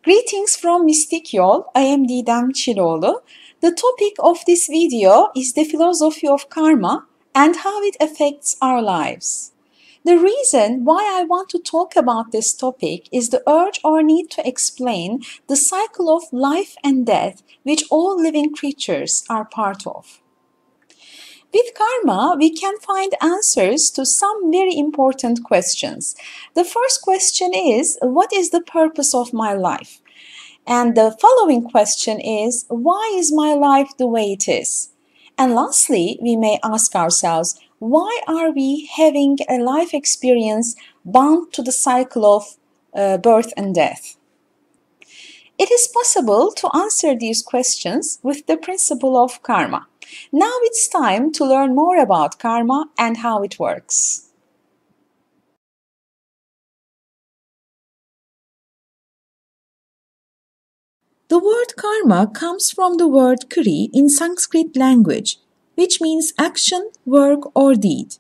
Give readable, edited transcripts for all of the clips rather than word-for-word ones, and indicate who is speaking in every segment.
Speaker 1: Greetings from Mistik Yol. I am Didem Çiloğlu. The topic of this video is the philosophy of karma and how it affects our lives. The reason why I want to talk about this topic is the urge or need to explain the cycle of life and death which all living creatures are part of. With karma, we can find answers to some very important questions. The first question is, what is the purpose of my life? And the following question is, why is my life the way it is? And lastly, we may ask ourselves, why are we having a life experience bound to the cycle of birth and death? It is possible to answer these questions with the principle of karma. Now it's time to learn more about karma and how it works. The word karma comes from the word kri in Sanskrit language, which means action, work, or deed.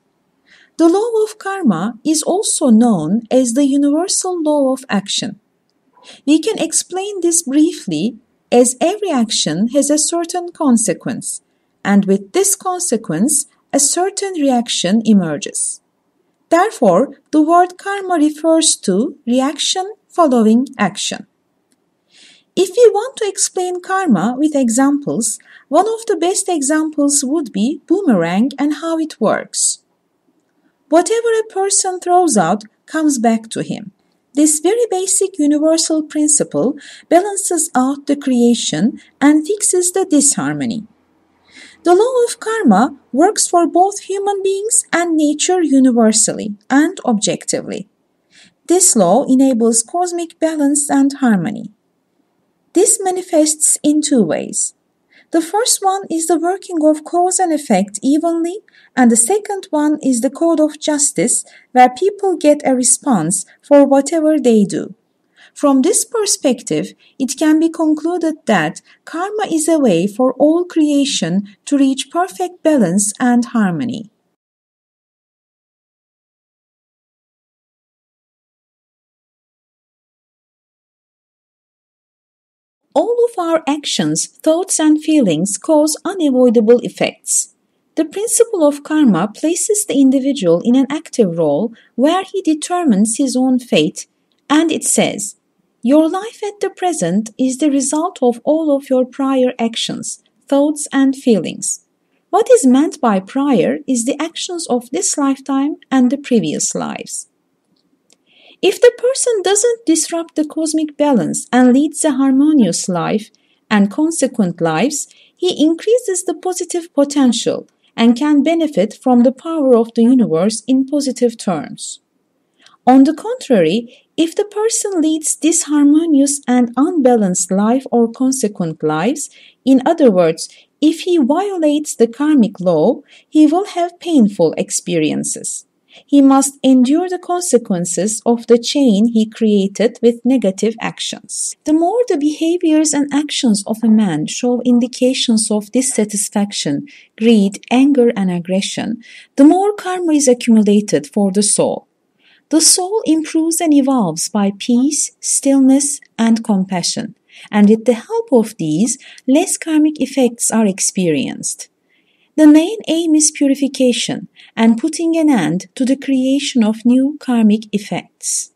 Speaker 1: The law of karma is also known as the universal law of action. We can explain this briefly as every action has a certain consequence, and with this consequence, a certain reaction emerges. Therefore, the word karma refers to reaction following action. If we want to explain karma with examples, one of the best examples would be boomerang and how it works. Whatever a person throws out comes back to him. This very basic universal principle balances out the creation and fixes the disharmony. The law of karma works for both human beings and nature universally and objectively. This law enables cosmic balance and harmony. This manifests in two ways. The first one is the working of cause and effect evenly, and the second one is the code of justice, where people get a response for whatever they do. From this perspective, it can be concluded that karma is a way for all creation to reach perfect balance and harmony. All of our actions, thoughts, and feelings cause unavoidable effects. The principle of karma places the individual in an active role where he determines his own fate, and it says, "Your life at the present is the result of all of your prior actions, thoughts, and feelings." What is meant by prior is the actions of this lifetime and the previous lives. If the person doesn't disrupt the cosmic balance and leads a harmonious life and consequent lives, he increases the positive potential and can benefit from the power of the universe in positive terms. On the contrary, if the person leads disharmonious and unbalanced life or consequent lives, in other words, if he violates the karmic law, he will have painful experiences. He must endure the consequences of the chain he created with negative actions. The more the behaviors and actions of a man show indications of dissatisfaction, greed, anger, and aggression, the more karma is accumulated for the soul. The soul improves and evolves by peace, stillness, and compassion, and with the help of these, less karmic effects are experienced. The main aim is purification and putting an end to the creation of new karmic effects.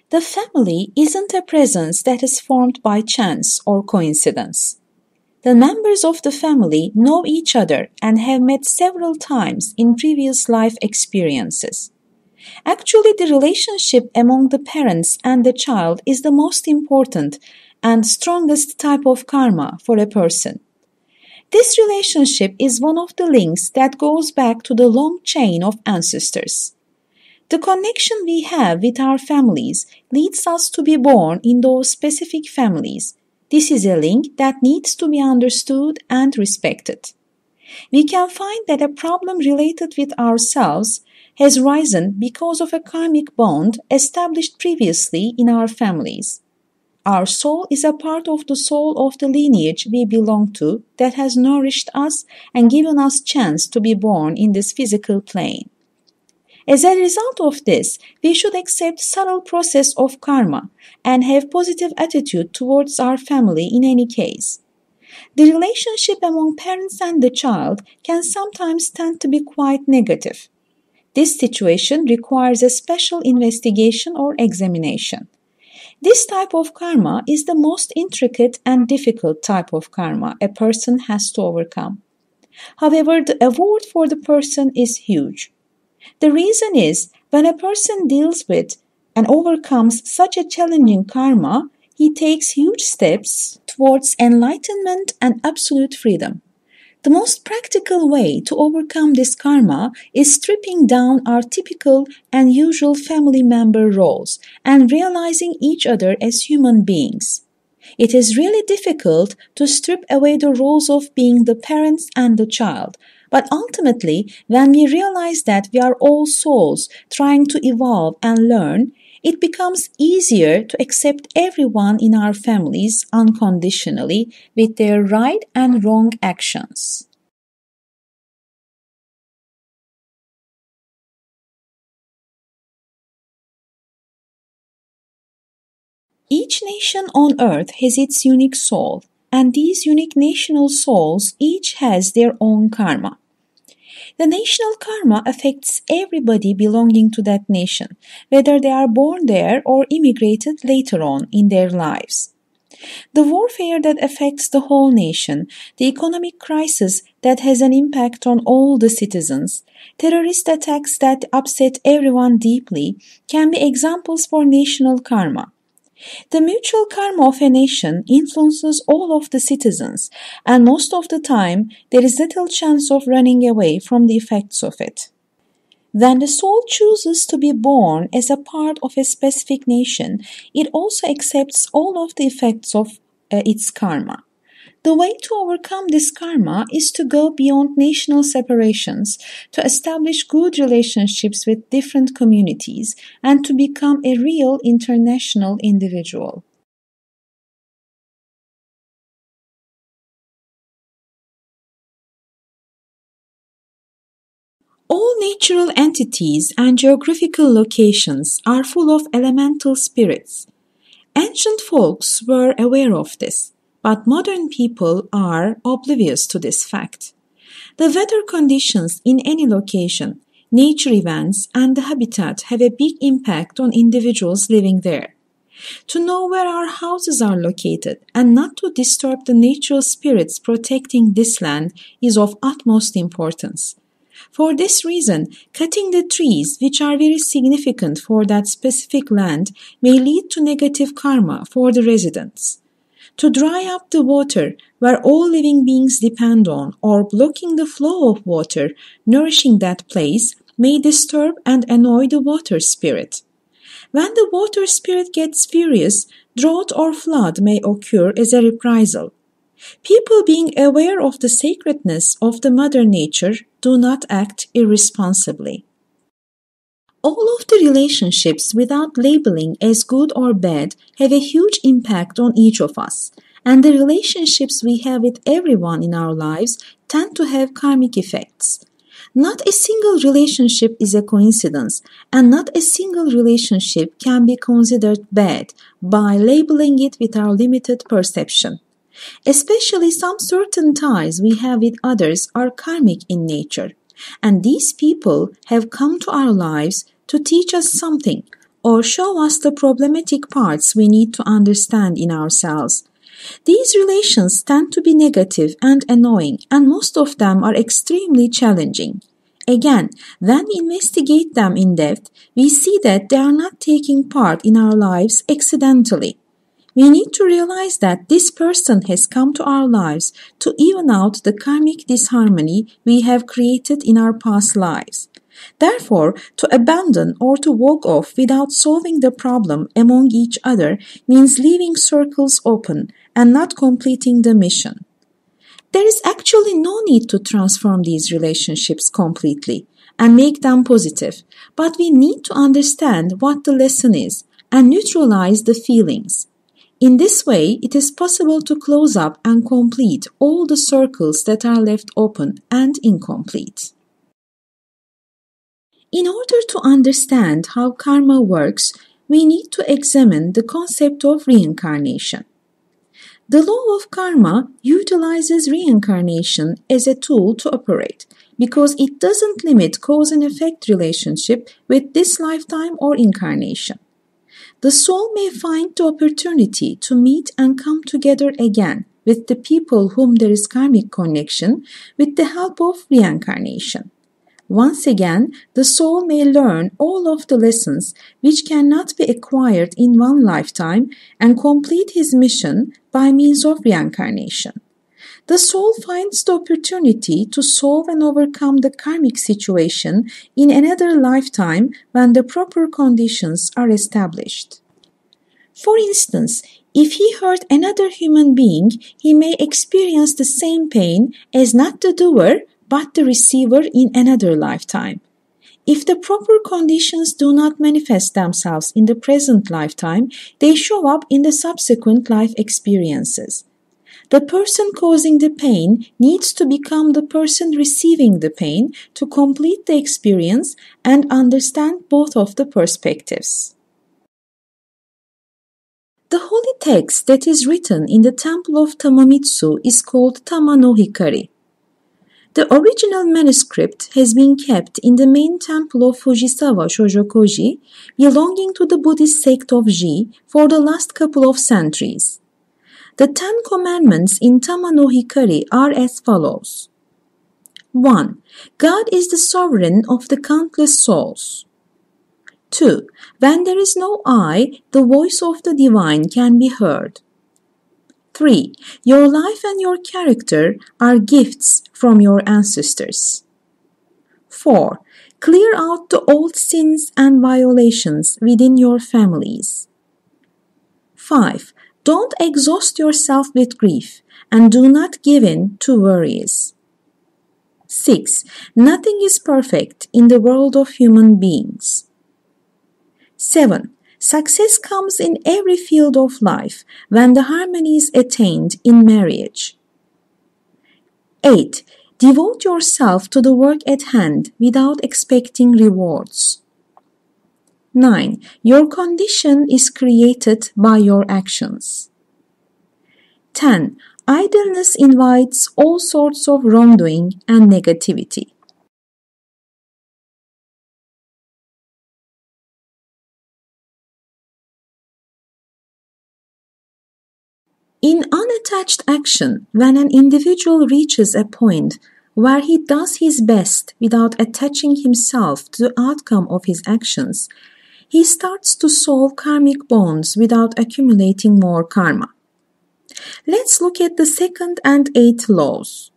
Speaker 1: The family isn't a presence that is formed by chance or coincidence. The members of the family know each other and have met several times in previous life experiences. Actually, the relationship among the parents and the child is the most important and strongest type of karma for a person. This relationship is one of the links that goes back to the long chain of ancestors. The connection we have with our families leads us to be born in those specific families. This is a link that needs to be understood and respected. We can find that a problem related with ourselves has arisen because of a karmic bond established previously in our families. Our soul is a part of the soul of the lineage we belong to that has nourished us and given us chance to be born in this physical plane. As a result of this, we should accept subtle process of karma and have positive attitude towards our family in any case. The relationship among parents and the child can sometimes tend to be quite negative. This situation requires a special investigation or examination. This type of karma is the most intricate and difficult type of karma a person has to overcome. However, the award for the person is huge. The reason is, when a person deals with and overcomes such a challenging karma, he takes huge steps towards enlightenment and absolute freedom. The most practical way to overcome this karma is stripping down our typical and usual family member roles and realizing each other as human beings. It is really difficult to strip away the roles of being the parents and the child. But ultimately, when we realize that we are all souls trying to evolve and learn, it becomes easier to accept everyone in our families unconditionally with their right and wrong actions. Each nation on earth has its unique soul, and these unique national souls each has their own karma. The national karma affects everybody belonging to that nation, whether they are born there or immigrated later on in their lives. The warfare that affects the whole nation, the economic crisis that has an impact on all the citizens, terrorist attacks that upset everyone deeply, can be examples for national karma. The mutual karma of a nation influences all of the citizens, and most of the time there is little chance of running away from the effects of it. When the soul chooses to be born as a part of a specific nation, it also accepts all of the effects of its karma. The way to overcome this karma is to go beyond national separations, to establish good relationships with different communities, and to become a real international individual. All natural entities and geographical locations are full of elemental spirits. Ancient folks were aware of this, but modern people are oblivious to this fact. The weather conditions in any location, nature events, and the habitat have a big impact on individuals living there. To know where our houses are located and not to disturb the natural spirits protecting this land is of utmost importance. For this reason, cutting the trees, which are very significant for that specific land, may lead to negative karma for the residents. To dry up the water where all living beings depend on, or blocking the flow of water nourishing that place, may disturb and annoy the water spirit. When the water spirit gets furious, drought or flood may occur as a reprisal. People being aware of the sacredness of the Mother Nature do not act irresponsibly. All of the relationships without labeling as good or bad have a huge impact on each of us, and the relationships we have with everyone in our lives tend to have karmic effects. Not a single relationship is a coincidence, and not a single relationship can be considered bad by labeling it with our limited perception. Especially some certain ties we have with others are karmic in nature, and these people have come to our lives to teach us something or show us the problematic parts we need to understand in ourselves. These relations tend to be negative and annoying, and most of them are extremely challenging. Again, when we investigate them in depth, we see that they are not taking part in our lives accidentally. We need to realize that this person has come to our lives to even out the karmic disharmony we have created in our past lives. Therefore, to abandon or to walk off without solving the problem among each other means leaving circles open and not completing the mission. There is actually no need to transform these relationships completely and make them positive, but we need to understand what the lesson is and neutralize the feelings. In this way, it is possible to close up and complete all the circles that are left open and incomplete. In order to understand how karma works, we need to examine the concept of reincarnation. The law of karma utilizes reincarnation as a tool to operate because it doesn't limit cause and effect relationship with this lifetime or incarnation. The soul may find the opportunity to meet and come together again with the people whom there is karmic connection with the help of reincarnation. Once again, the soul may learn all of the lessons which cannot be acquired in one lifetime and complete his mission by means of reincarnation. The soul finds the opportunity to solve and overcome the karmic situation in another lifetime when the proper conditions are established. For instance, if he hurt another human being, he may experience the same pain as not the doer but the receiver in another lifetime. If the proper conditions do not manifest themselves in the present lifetime, they show up in the subsequent life experiences. The person causing the pain needs to become the person receiving the pain to complete the experience and understand both of the perspectives. The holy text that is written in the temple of Tamamitsu is called Tama no Hikari. The original manuscript has been kept in the main temple of Fujisawa Shojokoji, belonging to the Buddhist sect of Ji, for the last couple of centuries. The 10 commandments in Tama no Hikari are as follows. 1. God is the sovereign of the countless souls. 2. When there is no I, the voice of the divine can be heard. 3. Your life and your character are gifts from your ancestors. 4. Clear out the old sins and violations within your families. 5. Don't exhaust yourself with grief and do not give in to worries. 6. Nothing is perfect in the world of human beings. 7. Success comes in every field of life when the harmony is attained in marriage. 8. Devote yourself to the work at hand without expecting rewards. 9. Your condition is created by your actions. 10. Idleness invites all sorts of wrongdoing and negativity. In unattached action, when an individual reaches a point where he does his best without attaching himself to the outcome of his actions, he starts to solve karmic bonds without accumulating more karma. Let's look at the second and eighth laws.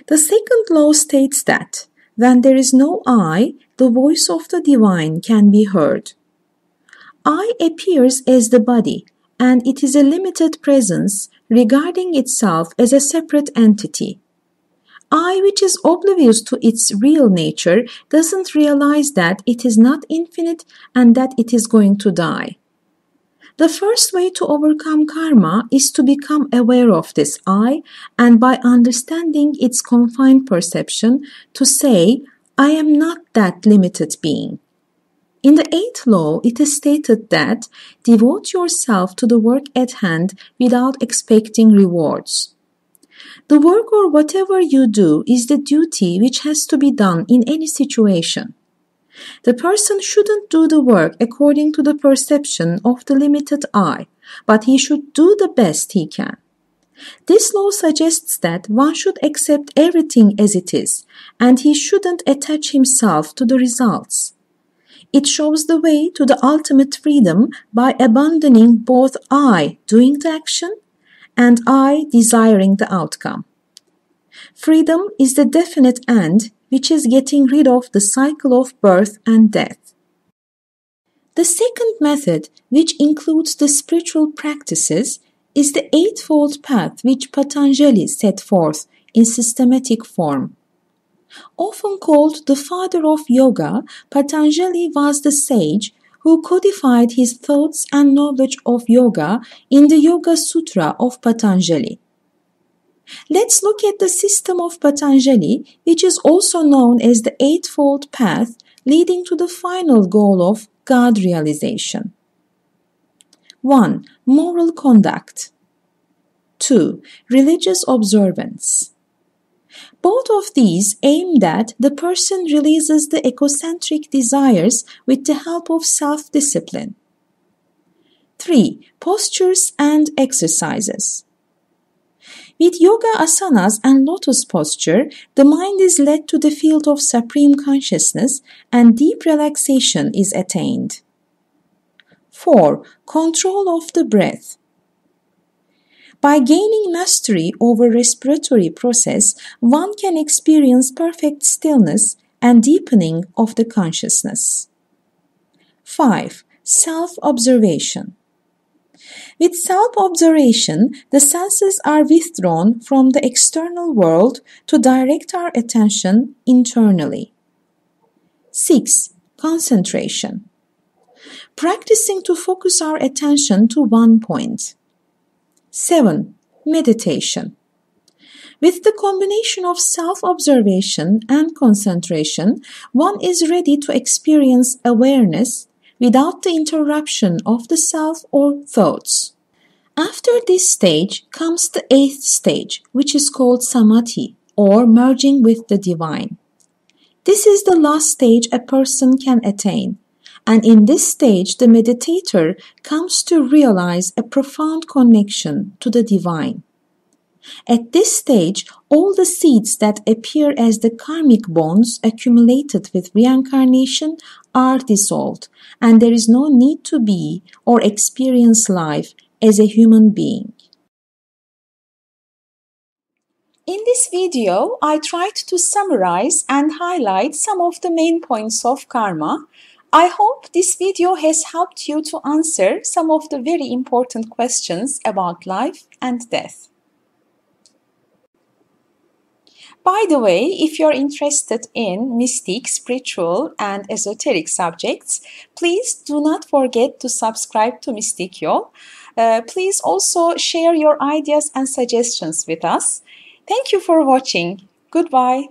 Speaker 1: The second law states that when there is no I, the voice of the divine can be heard. I appears as the body, and it is a limited presence regarding itself as a separate entity. I, which is oblivious to its real nature, doesn't realize that it is not infinite and that it is going to die. The first way to overcome karma is to become aware of this I, and by understanding its confined perception, to say, I am not that limited being. In the eighth law, it is stated that devote yourself to the work at hand without expecting rewards. The work or whatever you do is the duty which has to be done in any situation. The person shouldn't do the work according to the perception of the limited I, but he should do the best he can. This law suggests that one should accept everything as it is, and he shouldn't attach himself to the results. It shows the way to the ultimate freedom by abandoning both I doing the action and I desiring the outcome. Freedom is the definite end, which is getting rid of the cycle of birth and death. The second method, which includes the spiritual practices, is the eightfold path which Patanjali set forth in systematic form. Often called the father of yoga, Patanjali was the sage who codified his thoughts and knowledge of yoga in the Yoga Sutra of Patanjali. Let's look at the system of Patanjali, which is also known as the Eightfold Path, leading to the final goal of God realization. 1. Moral conduct. 2. Religious observance. Both of these aim that the person releases the egocentric desires with the help of self-discipline. 3. Postures and exercises. With yoga asanas and lotus posture, the mind is led to the field of supreme consciousness and deep relaxation is attained. 4. Control of the breath. By gaining mastery over respiratory process, one can experience perfect stillness and deepening of the consciousness. 5. Self-observation. With self-observation, the senses are withdrawn from the external world to direct our attention internally. 6. Concentration. Practicing to focus our attention to one point. 7. Meditation. With the combination of self-observation and concentration, one is ready to experience awareness without the interruption of the self or thoughts. After this stage comes the 8th stage, which is called samadhi, or merging with the divine. This is the last stage a person can attain, and in this stage the meditator comes to realize a profound connection to the divine. At this stage, all the seeds that appear as the karmic bonds accumulated with reincarnation are dissolved, and there is no need to be or experience life as a human being. In this video, I tried to summarize and highlight some of the main points of karma. I hope this video has helped you to answer some of the very important questions about life and death. By the way, if you're interested in mystic, spiritual, and esoteric subjects, please do not forget to subscribe to Mystic Yol. Please also share your ideas and suggestions with us. Thank you for watching. Goodbye.